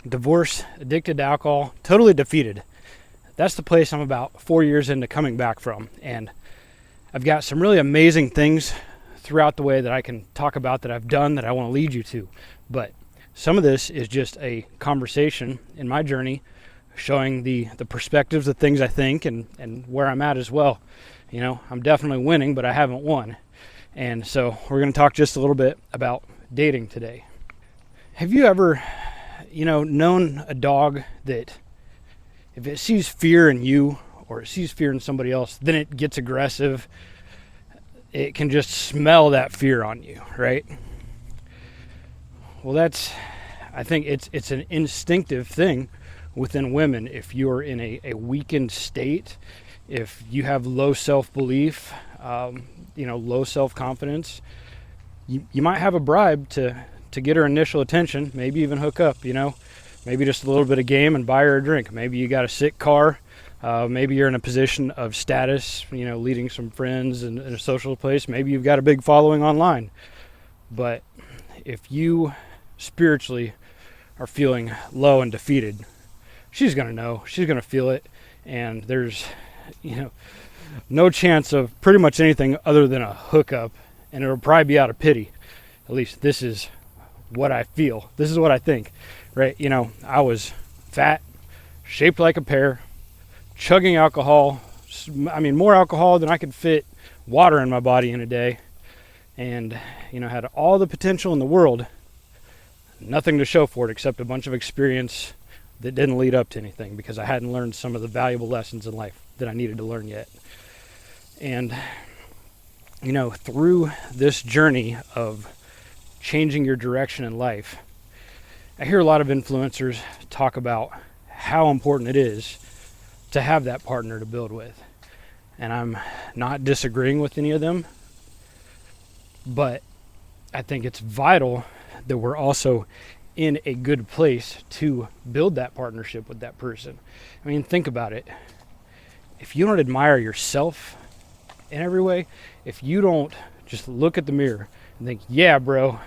divorced, addicted to alcohol, totally defeated. That's the place I'm about 4 years into coming back from. And I've got some really amazing things throughout the way that I can talk about that I've done that I want to lead you to. But some of this is just a conversation in my journey, showing the perspectives of things I think and where I'm at as well. You know, I'm definitely winning, but I haven't won. And so we're going to talk just a little bit about dating today. Have you ever, known a dog that if it sees fear in you or it sees fear in somebody else, then it gets aggressive? It can just smell that fear on you, right? Well, I think it's an instinctive thing within women. If you're in a weakened state, if you have low self-belief, low self-confidence, you might have a bribe to get her initial attention, maybe even hook up, maybe just a little bit of game and buy her a drink. Maybe you got a sick car. Maybe you're in a position of status, leading some friends in a social place. Maybe you've got a big following online. But if you spiritually are feeling low and defeated, she's going to know. She's going to feel it. And there's, no chance of pretty much anything other than a hookup. And it'll probably be out of pity. At least this is what I feel. This is what I think, right? I was fat, shaped like a pear, chugging alcohol. More alcohol than I could fit water in my body in a day. And, had all the potential in the world, nothing to show for it except a bunch of experience that didn't lead up to anything because I hadn't learned some of the valuable lessons in life that I needed to learn yet. And, through this journey of changing your direction in life, I hear a lot of influencers talk about how important it is to have that partner to build with. And I'm not disagreeing with any of them, but I think it's vital that we're also in a good place to build that partnership with that person. Think about it. If you don't admire yourself in every way, if you don't just look at the mirror and think, yeah, bro,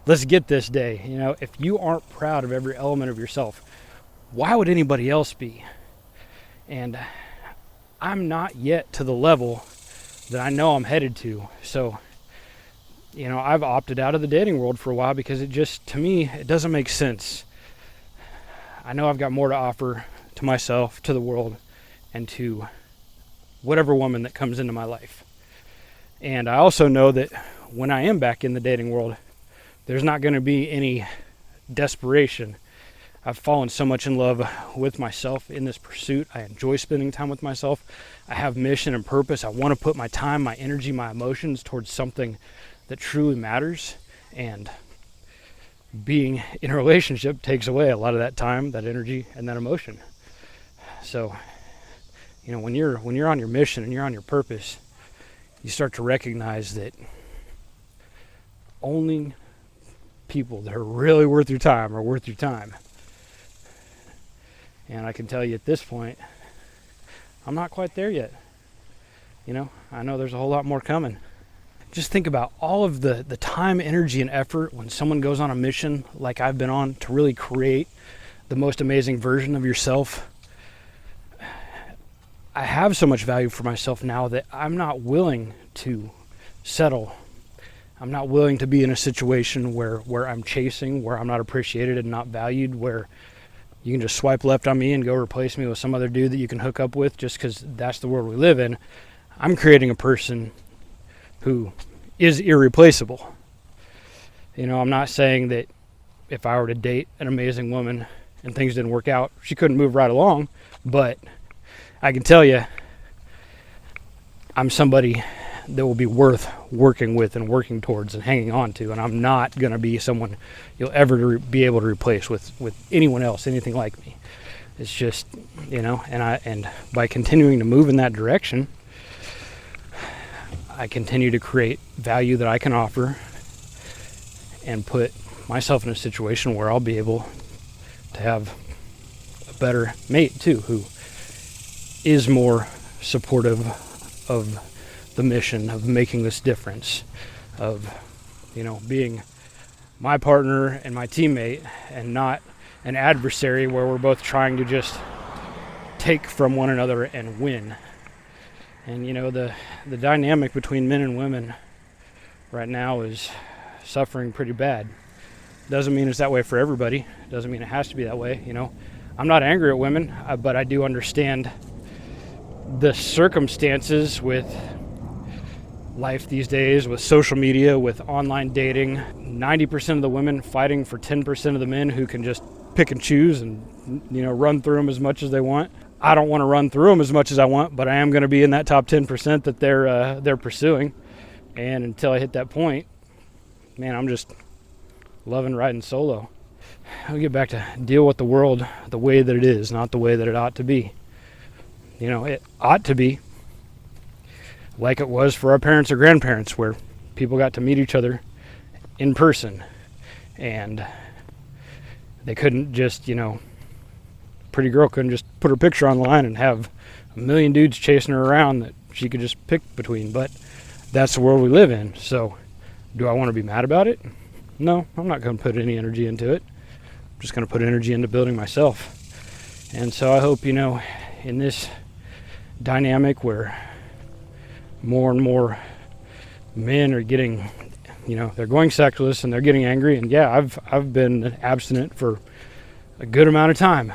let's get this day. If you aren't proud of every element of yourself, why would anybody else be? And I'm not yet to the level that I know I'm headed to. So, I've opted out of the dating world for a while because to me, it doesn't make sense. I know I've got more to offer to myself, to the world, and to whatever woman that comes into my life. And I also know that when I am back in the dating world, there's not going to be any desperation. I've fallen so much in love with myself in this pursuit. I enjoy spending time with myself. I have mission and purpose. I want to put my time, my energy, my emotions towards something that truly matters. And being in a relationship takes away a lot of that time, that energy, and that emotion. So, when you're on your mission and you're on your purpose, you start to recognize that only people that are really worth your time are worth your time. And I can tell you at this point, I'm not quite there yet. I know there's a whole lot more coming. Just think about all of the time, energy, and effort when someone goes on a mission like I've been on to really create the most amazing version of yourself. I have so much value for myself now that I'm not willing to settle. I'm not willing to be in a situation where I'm chasing, where I'm not appreciated and not valued, where you can just swipe left on me and go replace me with some other dude that you can hook up with just because that's the world we live in. I'm creating a person who is irreplaceable. I'm not saying that if I were to date an amazing woman and things didn't work out, she couldn't move right along, but I can tell you, I'm somebody that will be worth working with and working towards and hanging on to, and I'm not going to be someone you'll ever be able to replace with anyone else, anything like me. It's just, and by continuing to move in that direction, I continue to create value that I can offer and put myself in a situation where I'll be able to have a better mate too, who is more supportive of the mission of making this difference, of being my partner and my teammate, and not an adversary where we're both trying to just take from one another and win. And the dynamic between men and women right now is suffering pretty bad. Doesn't mean it's that way for everybody. Doesn't mean it has to be that way. I'm not angry at women, but I do understand the circumstances with life these days, with social media, with online dating. 90% of the women fighting for 10% of the men who can just pick and choose and run through them as much as they want. I don't want to run through them as much as I want, but I am going to be in that top 10% that they're pursuing. And until I hit that point, man, I'm just loving riding solo. I'll get back to deal with the world the way that it is, not the way that it ought to be. It ought to be like it was for our parents or grandparents, where people got to meet each other in person, and they couldn't just, pretty girl couldn't just put her picture online and have a million dudes chasing her around that she could just pick between. But that's the world we live in. So do I want to be mad about it? No, I'm not going to put any energy into it. I'm just going to put energy into building myself. And so I hope, in this dynamic where more and more men are getting, they're going sexless and they're getting angry. And yeah, I've been abstinent for a good amount of time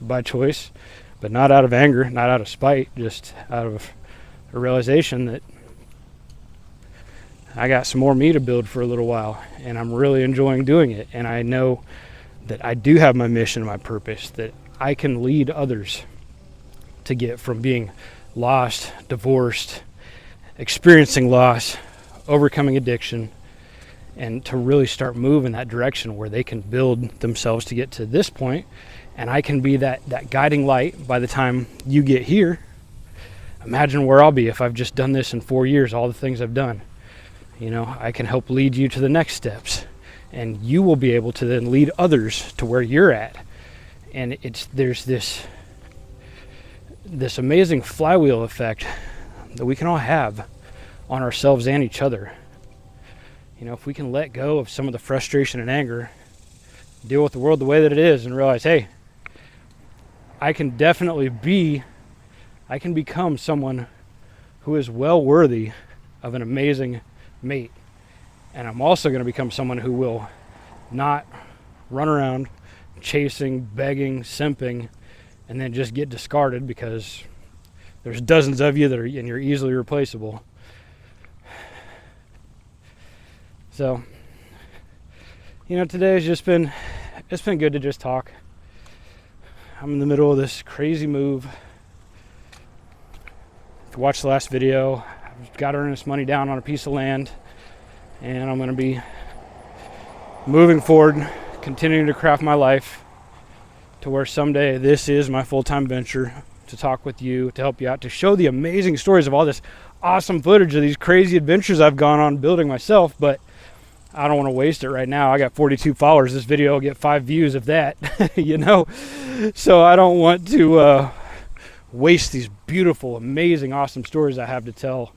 by choice, but not out of anger, not out of spite, just out of a realization that I got some more me to build for a little while, and I'm really enjoying doing it. And I know that I do have my mission, my purpose, that I can lead others to get from being lost, divorced, experiencing loss, overcoming addiction, and to really start moving that direction where they can build themselves to get to this point. And I can be that guiding light by the time you get here. Imagine where I'll be if I've just done this in 4 years, all the things I've done. I can help lead you to the next steps, and you will be able to then lead others to where you're at. And there's this amazing flywheel effect that we can all have on ourselves and each other. If we can let go of some of the frustration and anger, deal with the world the way that it is, and realize, hey, I can become someone who is well worthy of an amazing mate. And I'm also going to become someone who will not run around chasing, begging, simping, and then just get discarded because there's dozens of you and you're easily replaceable. So, today has it's been good to just talk. I'm in the middle of this crazy move. If you watched the last video, I've got earnest money down on a piece of land, and I'm going to be moving forward, continuing to craft my life to where someday this is my full-time venture, to talk with you, to help you out, to show the amazing stories of all this awesome footage of these crazy adventures I've gone on building myself. But I don't want to waste it right now. I got 42 followers. This video will get 5 views of that, So I don't want to waste these beautiful, amazing, awesome stories I have to tell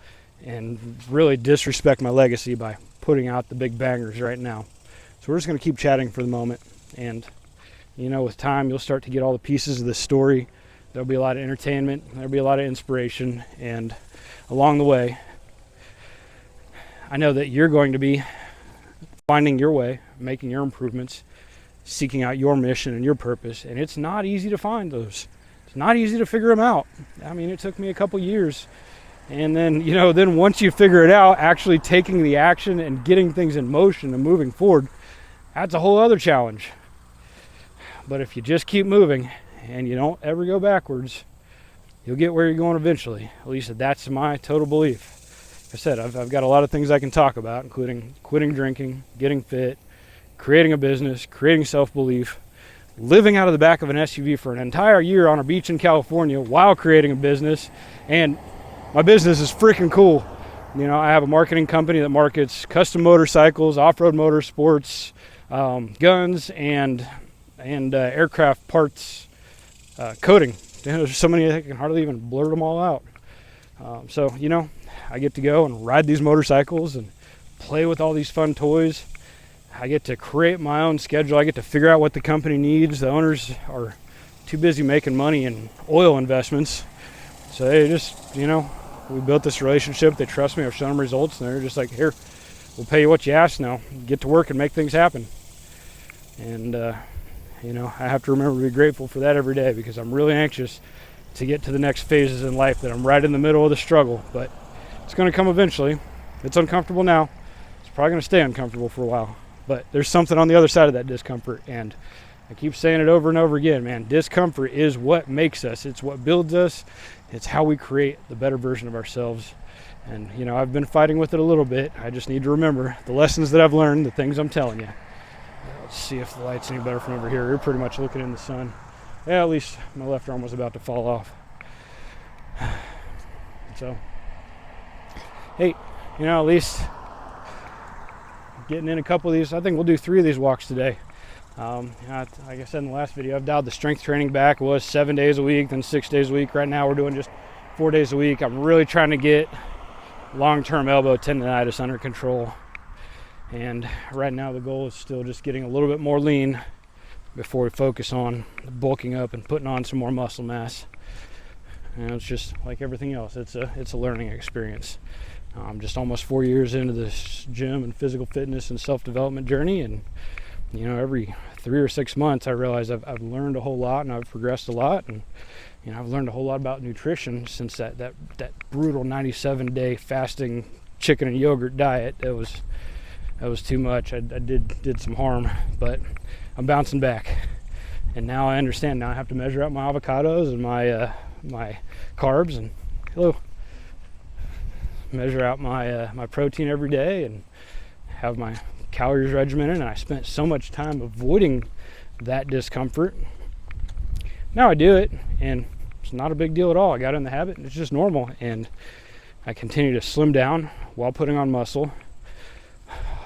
and really disrespect my legacy by putting out the big bangers right now. So we're just going to keep chatting for the moment. And, with time, you'll start to get all the pieces of this story. There'll be a lot of entertainment. There'll be a lot of inspiration. And along the way, I know that you're going to be finding your way, making your improvements, seeking out your mission and your purpose. And it's not easy to find those. It's not easy to figure them out. I mean, it took me a couple years. And then, then once you figure it out, actually taking the action and getting things in motion and moving forward, that's a whole other challenge. But if you just keep moving and you don't ever go backwards, you'll get where you're going eventually. At least that's my total belief. Like I said, I've got a lot of things I can talk about, including quitting drinking, getting fit, creating a business, creating self-belief, living out of the back of an SUV for an entire year on a beach in California while creating a business. And my business is freaking cool. I have a marketing company that markets custom motorcycles, off-road motorsports, guns, and aircraft parts coating. There's so many I can hardly even blurt them all out. So I get to go and ride these motorcycles and play with all these fun toys I get to create my own schedule. I get to figure out what the company needs. The owners are too busy making money in oil investments. So they just, we built this relationship. They trust me. I've shown them results, and they're just like, here, we'll pay you what you ask now. Get to work and make things happen. And, I have to remember to be grateful for that every day, because I'm really anxious to get to the next phases in life that I'm right in the middle of the struggle. But it's going to come eventually. It's uncomfortable now. It's probably going to stay uncomfortable for a while. But there's something on the other side of that discomfort. And I keep saying it over and over again, man. Discomfort is what makes us. It's what builds us. It's how we create the better version of ourselves. And, I've been fighting with it a little bit. I just need to remember the lessons that I've learned, the things I'm telling you. Let's see if the light's any better from over here. You're pretty much looking in the sun. Yeah, at least my left arm was about to fall off. So, hey, at least getting in a couple of these. I think we'll do 3 of these walks today. Like I said in the last video, I've dialed the strength training back. It was 7 days a week, then 6 days a week. Right now we're doing just 4 days a week. I'm really trying to get long-term elbow tendonitis under control. And right now the goal is still just getting a little bit more lean before we focus on bulking up and putting on some more muscle mass. And it's just like everything else. It's a learning experience. I'm just almost 4 years into this gym and physical fitness and self-development journey, and every 3 or 6 months I realize I've learned a whole lot, and I've progressed a lot, and I've learned a whole lot about nutrition since that brutal 97-day fasting chicken and yogurt diet. That was too much. I did some harm, but I'm bouncing back, and now I understand. Now I have to measure out my avocados and my carbs, and measure out my protein every day, and have my calories regimented. And I spent so much time avoiding that discomfort. Now I do it, and it's not a big deal at all. I got in the habit, and it's just normal, and I continue to slim down while putting on muscle.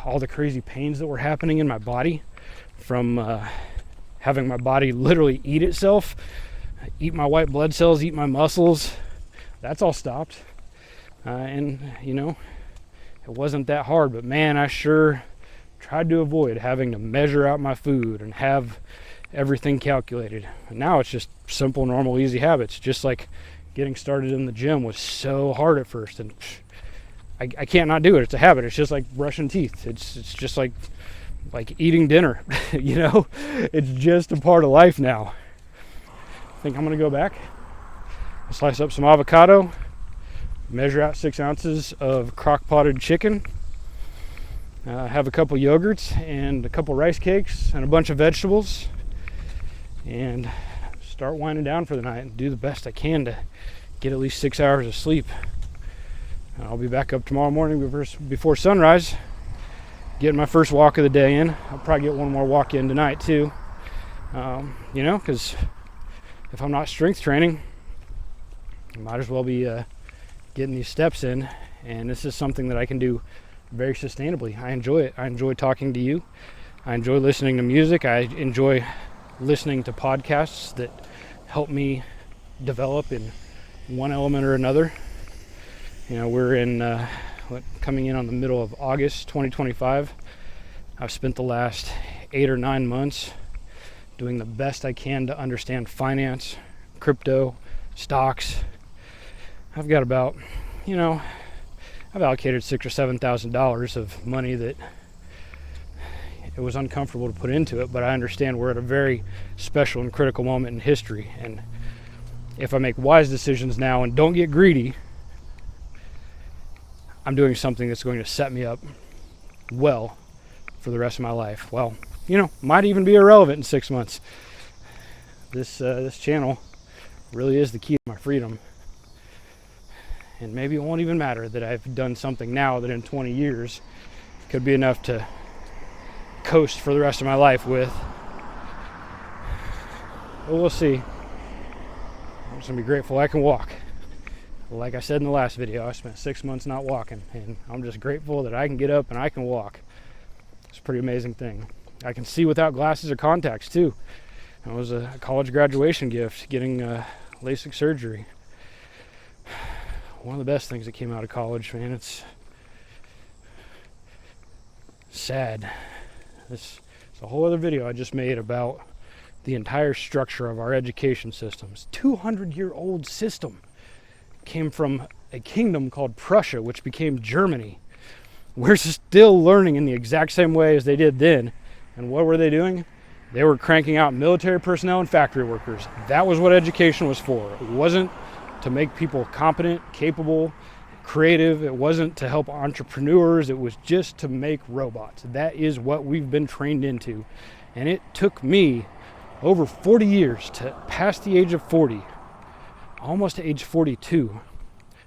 All the crazy pains that were happening in my body from having my body literally eat itself, eat my white blood cells, eat my muscles, that's all stopped. And it wasn't that hard, but man, I sure tried to avoid having to measure out my food and have everything calculated. And now it's just simple, normal, easy habits. Just like getting started in the gym was so hard at first, and I can't not do it. It's a habit. It's just like brushing teeth. It's just like eating dinner. It's just a part of life now. I think I'm gonna go back, slice up some avocado, measure out 6 ounces of crock-potted chicken, have a couple yogurts and a couple rice cakes and a bunch of vegetables, and start winding down for the night and do the best I can to get at least 6 hours of sleep. I'll be back up tomorrow morning before sunrise, getting my first walk of the day in. I'll probably get one more walk in tonight too, because if I'm not strength training, I might as well be getting these steps in. And this is something that I can do very sustainably. I enjoy it. I enjoy talking to you. I enjoy listening to music. I enjoy listening to podcasts that help me develop in one element or another. We're coming in on the middle of August 2025. I've spent the last 8 or 9 months doing the best I can to understand finance, crypto, stocks. I've got about, I've allocated $6,000 or $7,000 of money that it was uncomfortable to put into it, but I understand we're at a very special and critical moment in history. And if I make wise decisions now and don't get greedy, I'm doing something that's going to set me up well for the rest of my life. Well, might even be irrelevant in 6 months. This channel really is the key to my freedom. And maybe it won't even matter that I've done something now that in 20 years could be enough to coast for the rest of my life with. But we'll see. I'm just going to be grateful I can walk. Like I said in the last video, I spent 6 months not walking, and I'm just grateful that I can get up and I can walk. It's a pretty amazing thing. I can see without glasses or contacts too. It was a college graduation gift, getting LASIK surgery. One of the best things that came out of college, man. It's sad. This is a whole other video I just made about the entire structure of our education systems. 200-year-old system came from a kingdom called Prussia, which became Germany. We're still learning in the exact same way as they did then. And what were they doing? They were cranking out military personnel and factory workers. That was what education was for. It wasn't to make people competent, capable, creative. It wasn't to help entrepreneurs. It was just to make robots. That is what we've been trained into. And it took me over 40 years to pass the age of 40, almost to age 42,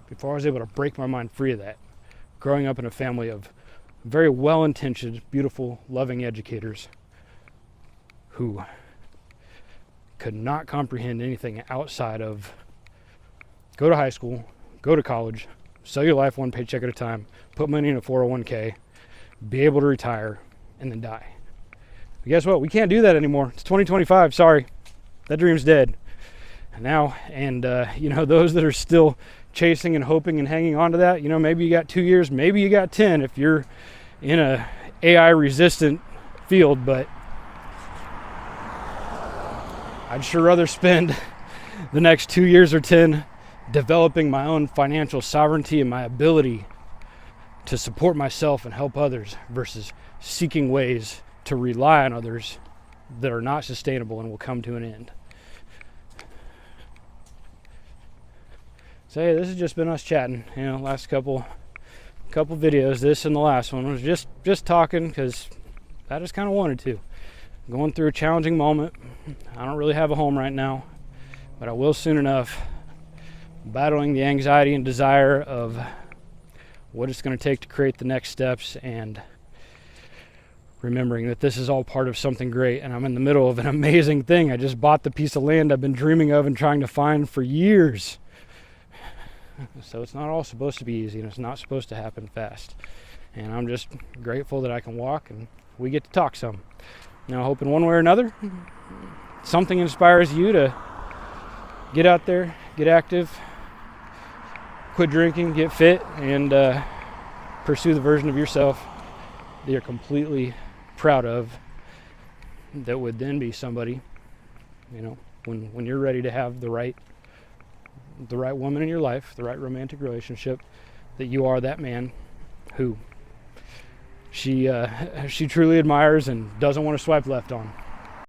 before I was able to break my mind free of that. Growing up in a family of very well-intentioned, beautiful, loving educators who could not comprehend anything outside of go to high school, go to college, sell your life one paycheck at a time, put money in a 401k, be able to retire, and then die. But guess what? We can't do that anymore. It's 2025. Sorry. That dream's dead. And those that are still chasing and hoping and hanging on to that, maybe you got 2 years, maybe you got 10 if you're in a AI resistant field, but I'd sure rather spend the next 2 years or 10 developing my own financial sovereignty and my ability to support myself and help others versus seeking ways to rely on others that are not sustainable and will come to an end. So hey, this has just been us chatting. Last couple videos. This and the last one was just talking because I just kind of wanted to. Going through a challenging moment. I don't really have a home right now, but I will soon enough. Battling the anxiety and desire of what it's going to take to create the next steps, and remembering that this is all part of something great, and I'm in the middle of an amazing thing. I just bought the piece of land I've been dreaming of and trying to find for years. So it's not all supposed to be easy, and it's not supposed to happen fast. And I'm just grateful that I can walk and we get to talk some. Now, I hope in one way or another, something inspires you to get out there, get active, quit drinking, get fit, and pursue the version of yourself that you're completely proud of, that would then be somebody, when you're ready to have the right woman in your life, the right romantic relationship, that you are that man who she truly admires and doesn't want to swipe left on.